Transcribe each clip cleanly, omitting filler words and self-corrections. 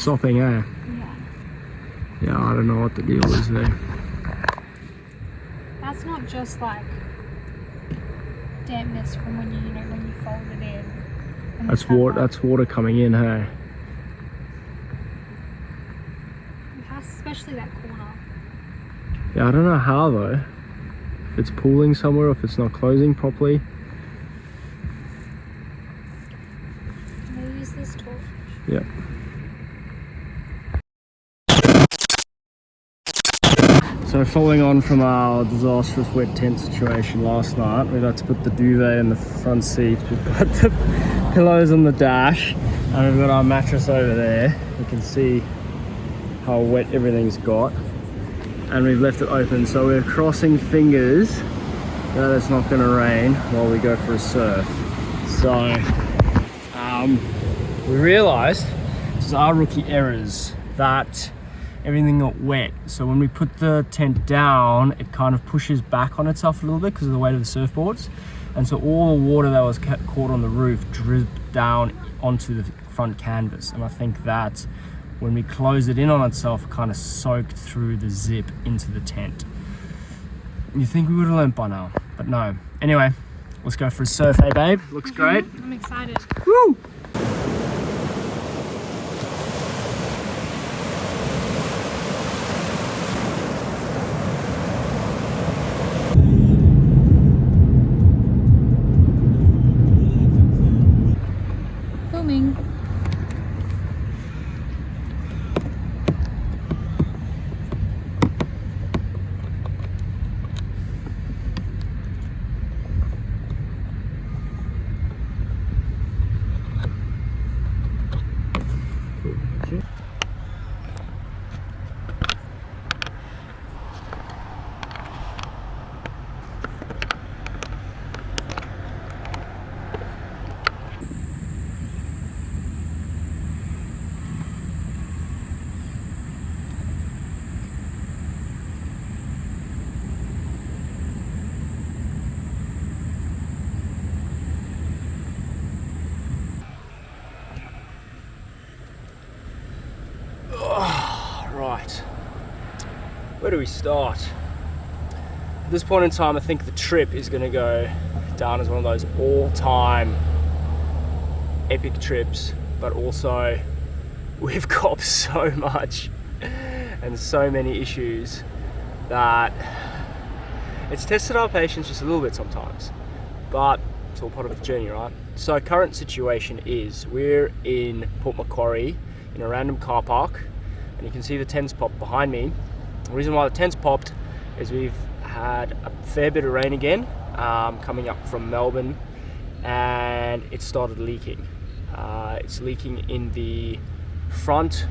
sopping, eh? Yeah, I don't know what the deal is there. That's not just like dampness from when when you fold it in. That's water. That's water coming in, hey. It has, especially that corner. Yeah, I don't know how though. If it's pooling somewhere, or if it's not closing properly. Can I use this torch? Yeah. So following on from our disastrous wet tent situation last night, we've had to put the duvet in the front seat. We've got the pillows on the dash, and we've got our mattress over there. You can see how wet everything's got. And we've left it open, so we're crossing fingers that it's not going to rain while we go for a surf. So we realized, this is our rookie errors, that everything got wet. So when we put the tent down, it kind of pushes back on itself a little bit because of the weight of the surfboards. And so all the water that was caught on the roof dripped down onto the front canvas. And I think that when we closed it in on itself, it kind of soaked through the zip into the tent. You think we would have learned by now, but no. Anyway, let's go for a surf, hey babe? Looks great. I'm excited. Woo! Filming. Right, where do we start? At this point in time, I think the trip is going to go down as one of those all-time epic trips, but also we've copped so much and so many issues that it's tested our patience just a little bit sometimes, but it's all part of the journey, right? So current situation is we're in Port Macquarie in a random car park, and you can see the tents popped behind me. The reason why the tents popped is we've had a fair bit of rain again coming up from Melbourne, and it started leaking. It's leaking in the front.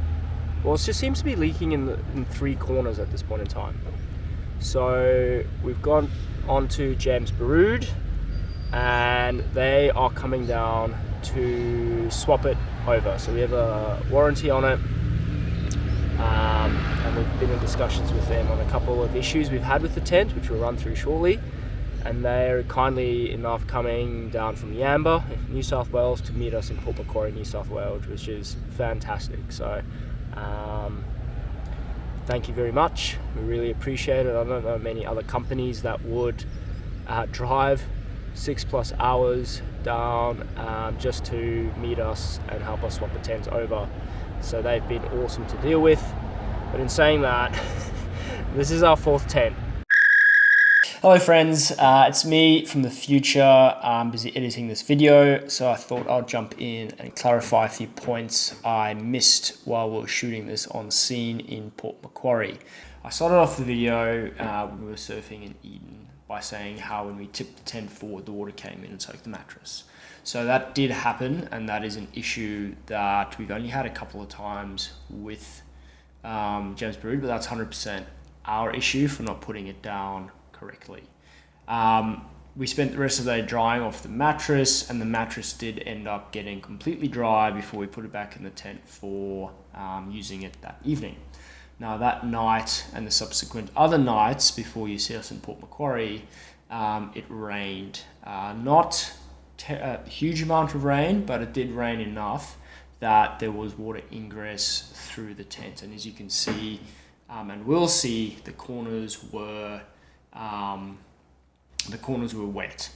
Well, it just seems to be leaking in three corners at this point in time. So we've gone on to James Baroud, and they are coming down to swap it over. So we have a warranty on it. And we've been in discussions with them on a couple of issues we've had with the tent, which we'll run through shortly. And they're kindly enough coming down from Yamba, New South Wales, to meet us in Port Macquarie, New South Wales, which is fantastic. So thank you very much. We really appreciate it. I don't know many other companies that would drive 6+ hours down just to meet us and help us swap the tents over. So they've been awesome to deal with. But in saying that, this is our fourth tent. Hello friends, it's me from the future. I'm busy editing this video, so I thought I'd jump in and clarify a few points I missed while we were shooting this on scene in Port Macquarie. I started off the video when we were surfing in Eden by saying how when we tipped the tent forward, the water came in and soaked the mattress. So that did happen, and that is an issue that we've only had a couple of times with James Baroud, but that's 100% our issue for not putting it down correctly. We spent the rest of the day drying off the mattress, and the mattress did end up getting completely dry before we put it back in the tent for using it that evening. Now that night and the subsequent other nights before you see us in Port Macquarie, it rained. Not a huge amount of rain, but it did rain enough that there was water ingress through the tent. And as you can see, and will see, the corners were wet.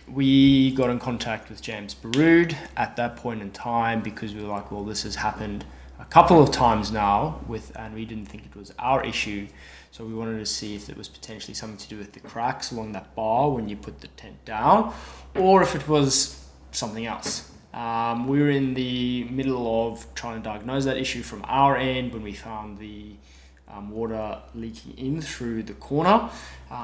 We got in contact with James Baroud at that point in time because we were like, well, this has happened a couple of times now and we didn't think it was our issue. So we wanted to see if it was potentially something to do with the cracks along that bar when you put the tent down, or if it was something else. We were in the middle of trying to diagnose that issue from our end when we found the water leaking in through the corner,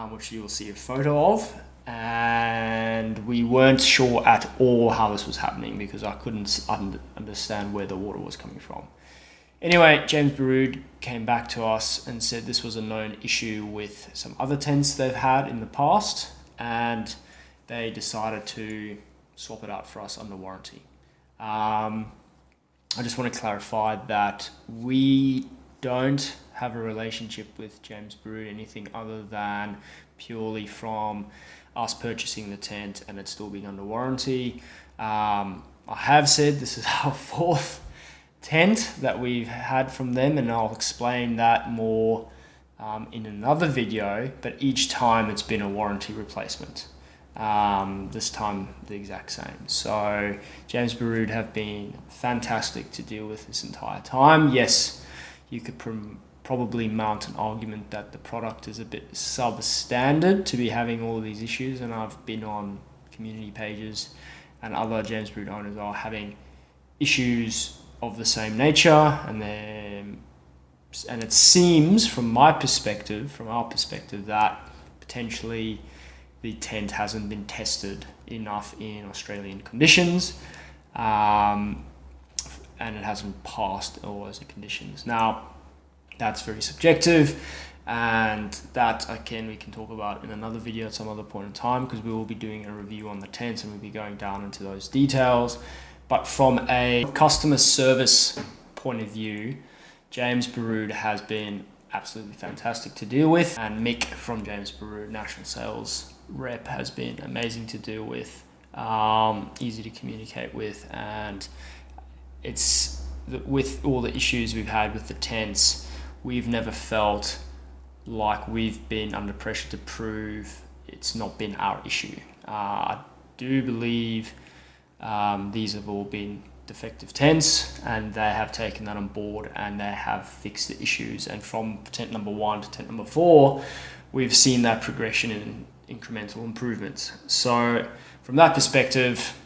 which you will see a photo of. And we weren't sure at all how this was happening because I couldn't understand where the water was coming from. Anyway, James Baroud came back to us and said this was a known issue with some other tents they've had in the past, and they decided to swap it out for us under warranty. I just want to clarify that we don't have a relationship with James Baroud, anything other than purely from us purchasing the tent and it still being under warranty. I have said this is our fourth tent that we've had from them, and I'll explain that more in another video, but each time it's been a warranty replacement. This time the exact same. So James Baroud have been fantastic to deal with this entire time. Yes, you could probably mount an argument that the product is a bit substandard to be having all of these issues, and I've been on community pages and other James Baroud owners are having issues of the same nature, and it seems from our perspective that potentially the tent hasn't been tested enough in Australian conditions, and it hasn't passed all those conditions. Now, that's very subjective, and that again we can talk about in another video at some other point in time, because we will be doing a review on the tent and we'll be going down into those details. But from a customer service point of view, James Baroud has been absolutely fantastic to deal with, and Mick from James Baroud, National Sales Rep, has been amazing to deal with, easy to communicate with, and it's with all the issues we've had with the tents, we've never felt like we've been under pressure to prove it's not been our issue. I do believe these have all been defective tents, and they have taken that on board and they have fixed the issues. And from tent number 1 to tent number 4, we've seen that progression in incremental improvements. So from that perspective,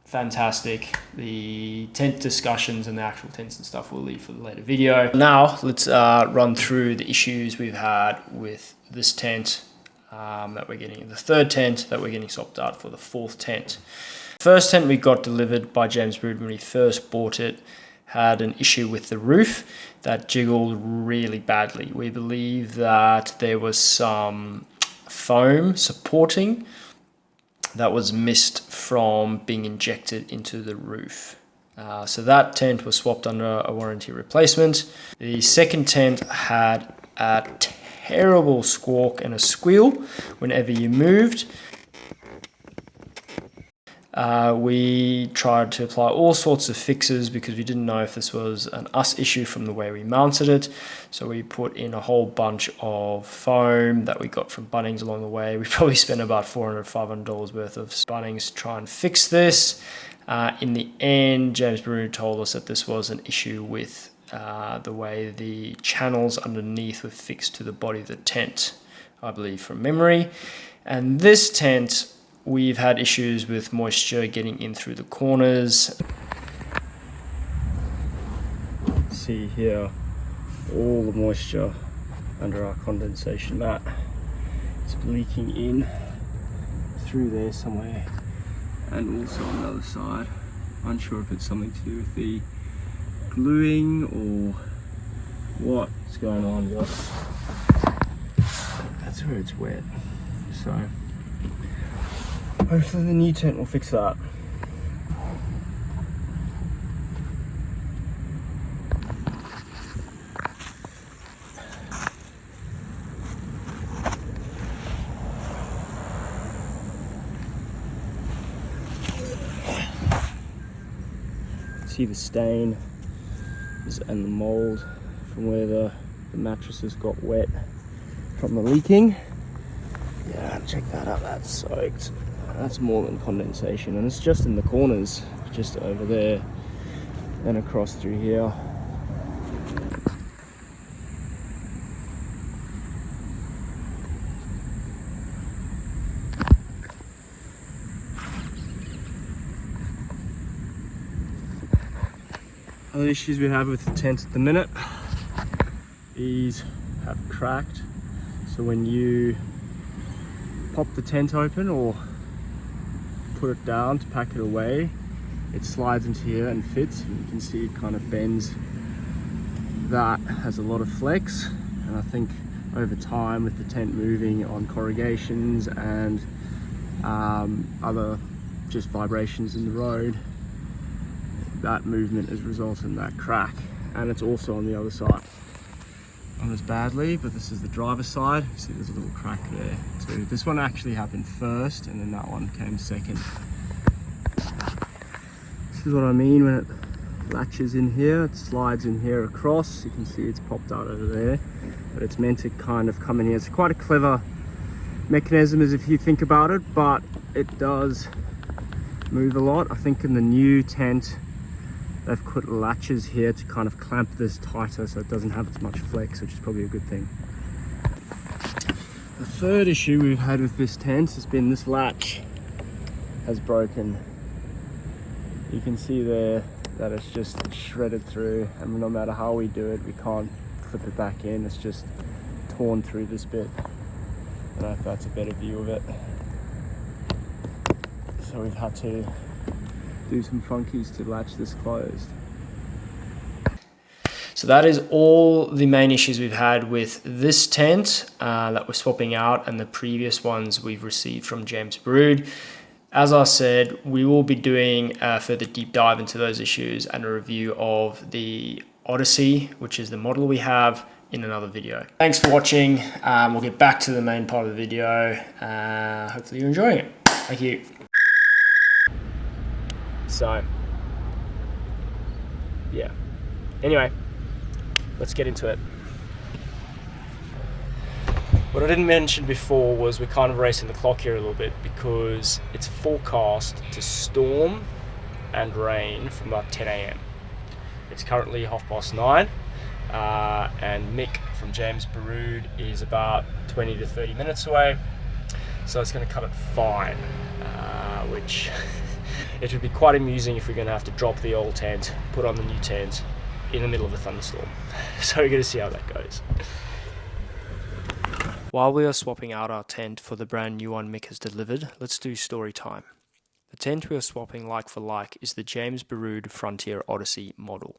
fantastic. The tent discussions and the actual tents and stuff we'll leave for the later video. Now let's run through the issues we've had with this tent that we're getting, the third tent that we're getting swapped out for the fourth tent. First tent we got delivered by James Baroud when he first bought it had an issue with the roof that jiggled really badly. We believe that there was some foam supporting that was missed from being injected into the roof. So that tent was swapped under a warranty replacement. The second tent had a terrible squawk and a squeal whenever you moved. We tried to apply all sorts of fixes because we didn't know if this was an us issue from the way we mounted it. So we put in a whole bunch of foam that we got from Bunnings along the way. We probably spent about $400, $500 worth of Bunnings to try and fix this. In the end, James Baroud told us that this was an issue with the way the channels underneath were fixed to the body of the tent, I believe from memory. And this tent, we've had issues with moisture getting in through the corners. See here, all the moisture under our condensation mat. It's leaking in through there somewhere, and also on the other side. Unsure if it's something to do with the gluing or what's going on, but that's where it's wet. So hopefully the new tent will fix that. See the stain and the mold from where the mattresses got wet from the leaking. Yeah, check that out, that's soaked. That's more than condensation, and it's just in the corners, just over there and across through here. Other issues we have with the tent at the minute, these have cracked, so when you pop the tent open or put it down to pack it away, it slides into here and fits, and you can see it kind of bends. That has a lot of flex, and I think over time with the tent moving on corrugations and other just vibrations in the road, that movement has resulted in that crack, and it's also on the other side. Not as badly, but this is the driver's side. You see there's a little crack there too. This one actually happened first, and then that one came second. This is what I mean when it latches in here. It slides in here across. You can see it's popped out over there, but it's meant to kind of come in here. It's quite a clever mechanism as if you think about it, but it does move a lot. I think in the new tent, they've put latches here to kind of clamp this tighter so it doesn't have as much flex, which is probably a good thing. The third issue we've had with this tent has been this latch has broken. You can see there that it's just shredded through, and no matter how we do it, we can't flip it back in. It's just torn through this bit. I don't know if that's a better view of it. So we've had to do some funkies to latch this closed. So that is all the main issues we've had with this tent that we're swapping out, and the previous ones we've received from James Baroud. As I said, we will be doing a further deep dive into those issues and a review of the Odyssey, which is the model we have, in another video. Thanks for watching. We'll get back to the main part of the video. Hopefully you're enjoying it. Thank you. So, yeah. Anyway, let's get into it. What I didn't mention before was we're kind of racing the clock here a little bit, because it's forecast to storm and rain from about 10 a.m. It's currently 9:30, and Mick from James Baroud is about 20 to 30 minutes away, so it's going to cut it fine, which it would be quite amusing if we're going to have to drop the old tent, put on the new tent in the middle of a thunderstorm. So we're going to see how that goes. While we are swapping out our tent for the brand new one Mick has delivered, let's do story time. The tent we are swapping like for like is the James Baroud Frontier Odyssey model.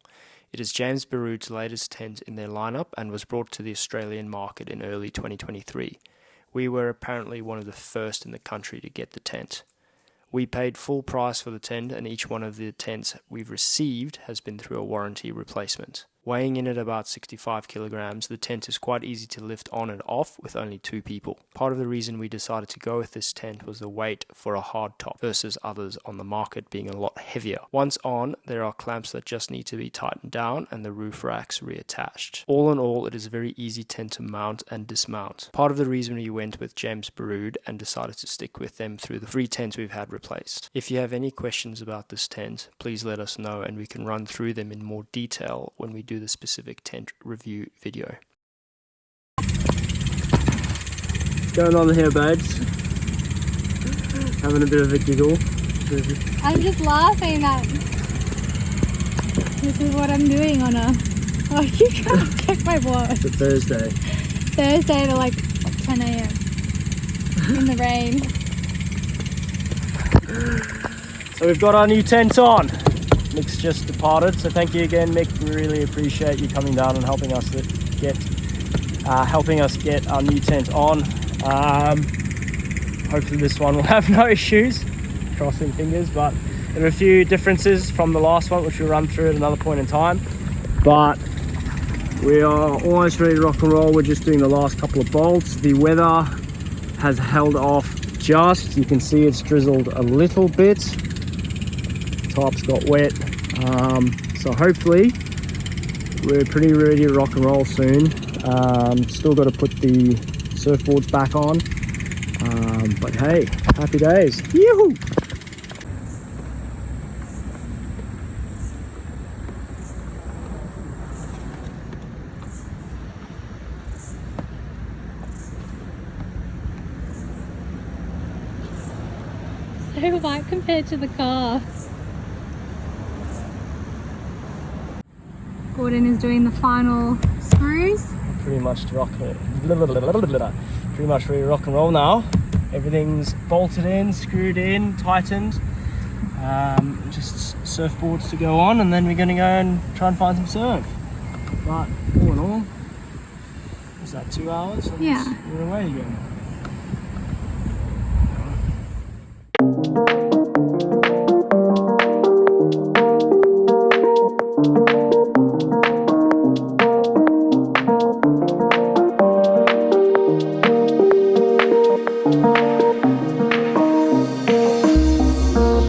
It is James Baroud's latest tent in their lineup and was brought to the Australian market in early 2023. We were apparently one of the first in the country to get the tent. We paid full price for the tent, and each one of the tents we've received has been through a warranty replacement. Weighing in at about 65 kilograms, the tent is quite easy to lift on and off with only 2 people. Part of the reason we decided to go with this tent was the weight for a hard top versus others on the market being a lot heavier. Once on, there are clamps that just need to be tightened down and the roof racks reattached. All in all, it is a very easy tent to mount and dismount. Part of the reason we went with James Baroud and decided to stick with them through the 3 tents we've had replaced. If you have any questions about this tent, please let us know and we can run through them in more detail when we do the specific tent review video. What's going on here, babes? Having a bit of a giggle. I'm just laughing that this is what I'm doing on a... Oh, you can't check my watch. It's a Thursday. Thursday at like 10 a.m. in the rain. So we've got our new tent on. Mick's just departed, so thank you again, Mick. We really appreciate you coming down and helping us get our new tent on. Hopefully this one will have no issues, crossing fingers, but there are a few differences from the last one which we'll run through at another point in time. But we are almost ready to rock and roll. We're just doing the last couple of bolts. The weather has held off just. You can see it's drizzled a little bit. Top's got wet. So hopefully we're pretty ready to rock and roll soon. Still got to put the surfboards back on, but hey, happy days. Yoo-hoo! So white compared to the car. Gordon is doing the final screws. Pretty much to rock it. Pretty much ready to rock and roll now. Everything's bolted in, screwed in, tightened. Just surfboards to go on, and then we're gonna go and try and find some surf. But all in all, was that 2 hours? Yeah. We're away again.